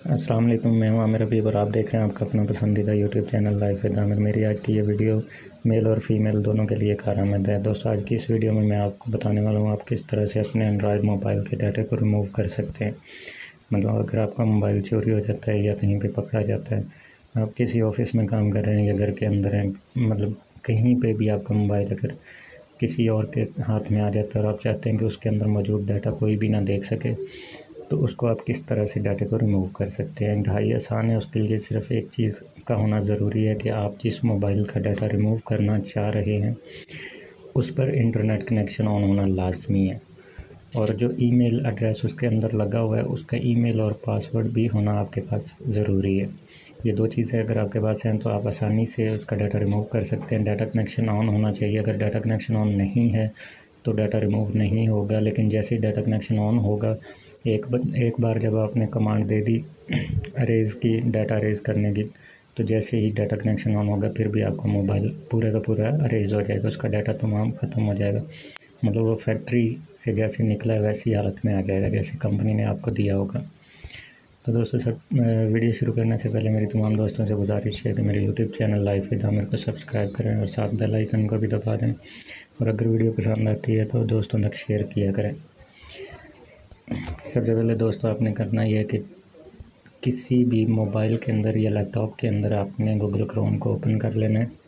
अस्सलाम वालेकुम, मैं हूं आमिर अभी और आप देख रहे हैं आपका अपना पसंदीदा YouTube channel life with Aamir. मेरी आज की ये वीडियो मेल और फीमेल दोनों के लिए कारआमद है। दोस्तों, आज की इस वीडियो में मैं आपको बताने वाला हूं आप किस तरह से अपने एंड्रॉयड मोबाइल के डाटा को रिमूव कर सकते हैं। मतलब अगर आपका मोबाइल चोरी हो जाता है या कहीं पर पकड़ा जाता है, आप किसी ऑफिस में काम कर रहे हैं या घर के अंदर हैं, मतलब कहीं पर भी आपका मोबाइल अगर किसी और के हाथ में आ जाता है और आप चाहते हैं कि उसके अंदर मौजूद डाटा कोई भी ना देख सके, तो उसको आप किस तरह से डाटा को रिमूव कर सकते हैं। इंतहाई आसान है। उसके लिए सिर्फ एक चीज़ का होना ज़रूरी है कि आप जिस मोबाइल का डाटा रिमूव करना चाह रहे हैं उस पर इंटरनेट कनेक्शन ऑन होना लाजमी है, और जो ईमेल एड्रेस उसके अंदर लगा हुआ है उसका ईमेल और पासवर्ड भी होना आपके पास ज़रूरी है। ये दो चीज़ें अगर आपके पास हैं तो आप आसानी से उसका डाटा रिमूव कर सकते हैं। डाटा कनेक्शन ऑन होना चाहिए। अगर डाटा कनेक्शन ऑन नहीं है तो डाटा रिमूव नहीं होगा, लेकिन जैसे ही डाटा कनेक्शन ऑन होगा, एक बार जब आपने कमांड दे दी अरेज़ की, डाटा अरेज़ करने की, तो जैसे ही डाटा कनेक्शन ऑन होगा फिर भी आपका मोबाइल पूरा का पूरा अरेज़ हो जाएगा, उसका डाटा तमाम ख़त्म हो जाएगा। मतलब वो फैक्ट्री से जैसे निकला है वैसी हालत में आ जाएगा जैसे कंपनी ने आपको दिया होगा। तो दोस्तों, सब वीडियो शुरू करने से पहले मेरी तमाम दोस्तों से गुजारिश है कि मेरे YouTube channel life with Aamir को सब्सक्राइब करें और साथ बेल आइकन को भी दबा दें, और अगर वीडियो पसंद आती है तो दोस्तों तक शेयर किया करें। सबसे पहले दोस्तों, आपने करना यह है कि किसी भी मोबाइल के अंदर या लैपटॉप के अंदर आपने गूगल क्रोम को ओपन कर लेना है।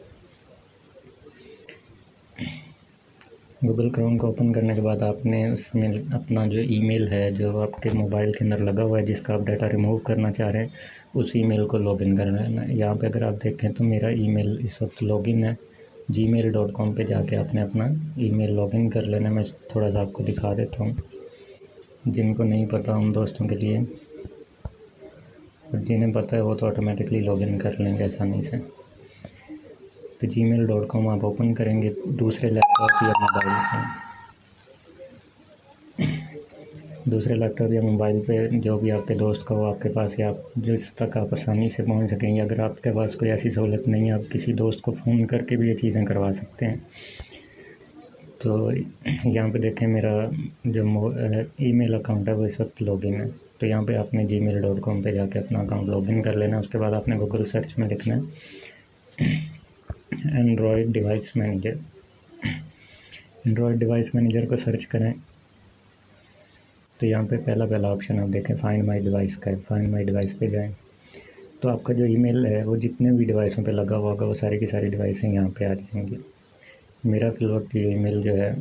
गूगल क्रोम को ओपन करने के बाद आपने उसमें अपना जो ईमेल है जो आपके मोबाइल के अंदर लगा हुआ है जिसका आप डाटा रिमूव करना चाह रहे हैं, उस ईमेल को लॉगिन कर लेना है। यहाँ पे अगर आप देखें तो मेरा ईमेल इस वक्त लॉगिन है। gmail.com पे जाके आपने अपना ईमेल लॉगिन कर लेना है। मैं थोड़ा सा आपको दिखा देता हूँ, जिनको नहीं पता उन दोस्तों के लिए, और जिन्हें पता है वो तो ऑटोमेटिकली लॉगिन कर लेंगे आसानी से। तो gmail.com आप ओपन करेंगे दूसरे लैपटॉप या मोबाइल पे, जो भी आपके दोस्त का हो आपके पास, या आप जिस तक आप आसानी से पहुंच सकेंगे। अगर आपके पास कोई ऐसी सहूलत नहीं है, आप किसी दोस्त को फ़ोन करके भी ये चीज़ें करवा सकते हैं। तो यहाँ पे देखें मेरा जो ईमेल अकाउंट है वो इस वक्त लॉगिन है। तो यहाँ पे आपने gmail.com पे जाके अपना अकाउंट लॉगिन कर लेना है। उसके बाद आपने गूगल सर्च में लिखना है Android device manager. Android device manager को सर्च करें तो यहाँ पे पहला ऑप्शन आप देखें फाइंड माई डिवाइस का है। फाइंड माई डिवाइस पे जाएं तो आपका जो ईमेल है वो जितने भी डिवाइसों पे लगा हुआ होगा वो सारी की सारी डिवाइसें यहाँ पे आ जाएंगी। मेरा फिलवक्त ये ईमेल जो है,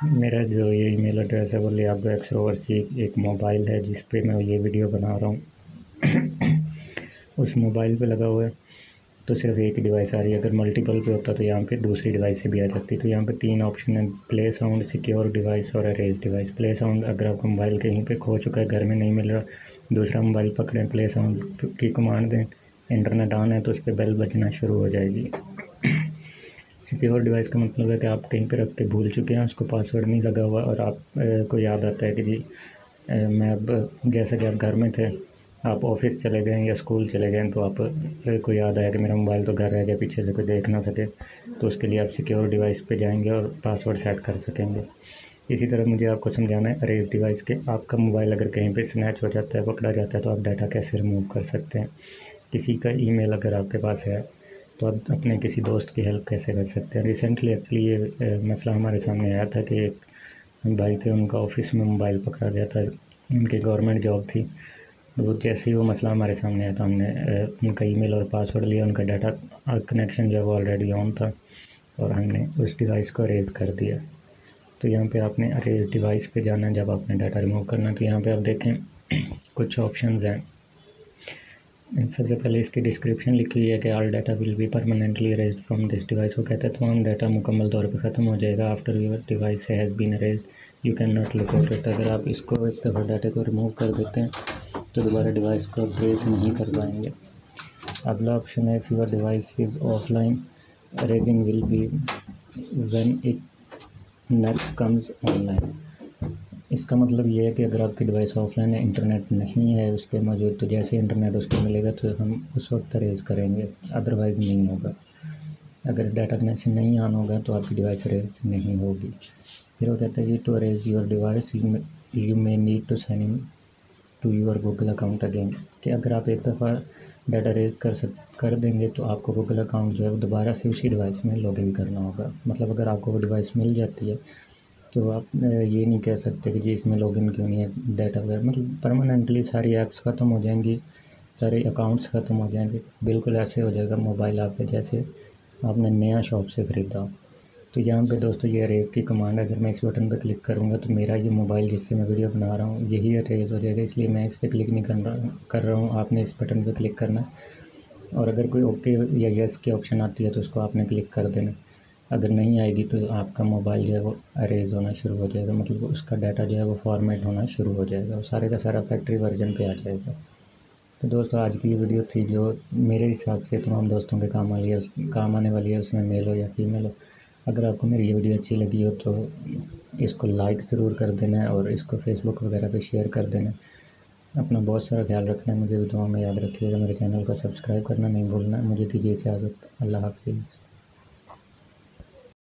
मेरा जो ये ईमेल एड्रेस है वो लियाब एक्सरोवर्सी एक मोबाइल है जिस पे मैं ये वीडियो बना रहा हूँ उस मोबाइल पे लगा हुआ है। तो सिर्फ एक ही डिवाइस आ रही है। अगर मल्टीपल पे होता तो यहाँ पे दूसरी डिवाइस से भी आ जाती। तो यहाँ पे 3 ऑप्शन है, प्ले साउंड, सिक्योर डिवाइस और अरेज डिवाइस। प्ले साउंड, अगर आपका मोबाइल कहीं पे खो चुका है, घर में नहीं मिल रहा, दूसरा मोबाइल पकड़ें, प्ले साउंड की कमांड दें, इंटरनेट ऑन है तो उस पर बेल बजना शुरू हो जाएगी। सिक्योर डिवाइस का मतलब है कि आप कहीं पर रख के भूल चुके हैं, उसको पासवर्ड नहीं लगा हुआ, और आप को याद आता है कि जी मैं अब, जैसा कि आप घर में थे, आप ऑफिस चले गए या स्कूल चले गए, तो आप को याद आया कि मेरा मोबाइल तो घर रह गया, पीछे से कोई देख ना सके, तो उसके लिए आप सिक्योर डिवाइस पे जाएंगे और पासवर्ड सेट कर सकेंगे। इसी तरह मुझे आपको समझाना है अरेज डिवाइस के। आपका मोबाइल अगर कहीं पे स्नैच हो जाता है, पकड़ा जाता है, तो आप डाटा कैसे रिमूव कर सकते हैं। किसी का ईमेल अगर आपके पास है तो आप अपने किसी दोस्त की हेल्प कैसे कर सकते हैं। रिसेंटली एक्चुअली ये मसला हमारे सामने आया था कि एक भाई थे, उनका ऑफिस में मोबाइल पकड़ा गया था, उनकी गवर्नमेंट जॉब थी। वो जैसे ही वो मसला हमारे सामने आया तो हमने उनका ईमेल और पासवर्ड लिया, उनका डाटा कनेक्शन जो है वो ऑलरेडी ऑन था, और हमने उस डिवाइस को अरेज कर दिया। तो यहाँ पे आपने अरेज डिवाइस पे जाना है जब आपने डाटा रिमूव करना। तो यहाँ पे आप देखें कुछ ऑप्शंस हैं। सबसे पहले इसकी डिस्क्रिप्शन लिखी हुई है कि all data will be permanently erased from this device. वो कहते हैं तमाम डाटा मुकम्मल तौर पे ख़त्म हो जाएगा after your device has been erased, you can not look at it. अगर आप इसको एक दफ़ा डाटा को रिमूव कर देते हैं तो दोबारा डिवाइस को अरेज नहीं कर पाएंगे। अगला ऑप्शन है if your device is offline, erasing will be when it next comes online. इसका मतलब ये है कि अगर आपकी डिवाइस ऑफलाइन है, इंटरनेट नहीं है उस पर मौजूद, तो जैसे इंटरनेट उस पर मिलेगा तो हम उस वक्त अरेज करेंगे, अदरवाइज़ नहीं होगा। अगर डाटा कनेक्शन नहीं ऑन होगा तो आपकी डिवाइस अरेज नहीं होगी। फिर वो कहता है जी to erase your device you may need to sign in to your Google account again, कि अगर आप एक दफ़ा डाटा अरेज कर देंगे तो आपको गूगल अकाउंट जो है वो दोबारा से उसी डिवाइस में लॉगिन करना होगा। मतलब अगर आपको वो डिवाइस मिल जाती है तो आप ये नहीं कह सकते कि जी इसमें लॉगिन क्यों नहीं है डाटा वगैरह, मतलब परमानेंटली सारी ऐप्स ख़त्म हो जाएंगी, सारे अकाउंट्स ख़त्म हो जाएंगे। बिल्कुल ऐसे हो जाएगा मोबाइल आपके जैसे आपने नया शॉप से ख़रीदा हो। तो यहाँ पे दोस्तों ये अरेज की कमांड है, अगर मैं इस बटन पर क्लिक करूँगा तो मेरा ये मोबाइल जिससे मैं वीडियो बना रहा हूँ यही अरेज हो जाएगा, इसलिए मैं इस पर क्लिक नहीं कर रहा हूँ। आपने इस बटन पर क्लिक करना है और अगर कोई ओके या यस की ऑप्शन आती है तो उसको आपने क्लिक कर देना। अगर नहीं आएगी तो आपका मोबाइल जो है वो अरेज होना शुरू हो जाएगा, मतलब उसका डाटा जो है वो फॉर्मेट होना शुरू हो जाएगा और सारे का सारा फैक्ट्री वर्जन पे आ जाएगा। तो दोस्तों आज की ये वीडियो थी जो मेरे हिसाब से तमाम दोस्तों के काम आने वाली है, उसमें मेल हो या फीमेल हो। अगर आपको मेरी ये वीडियो अच्छी लगी हो तो इसको लाइक ज़रूर कर देना है और इसको फेसबुक वगैरह पे शेयर कर देना। अपना बहुत सारा ख्याल रखना है, मुझे भी दुआ में याद रखिएगा। मेरे चैनल को सब्सक्राइब करना नहीं भूलना। मुझे दीजिए इजाज़त, अल्लाह हाफिज़।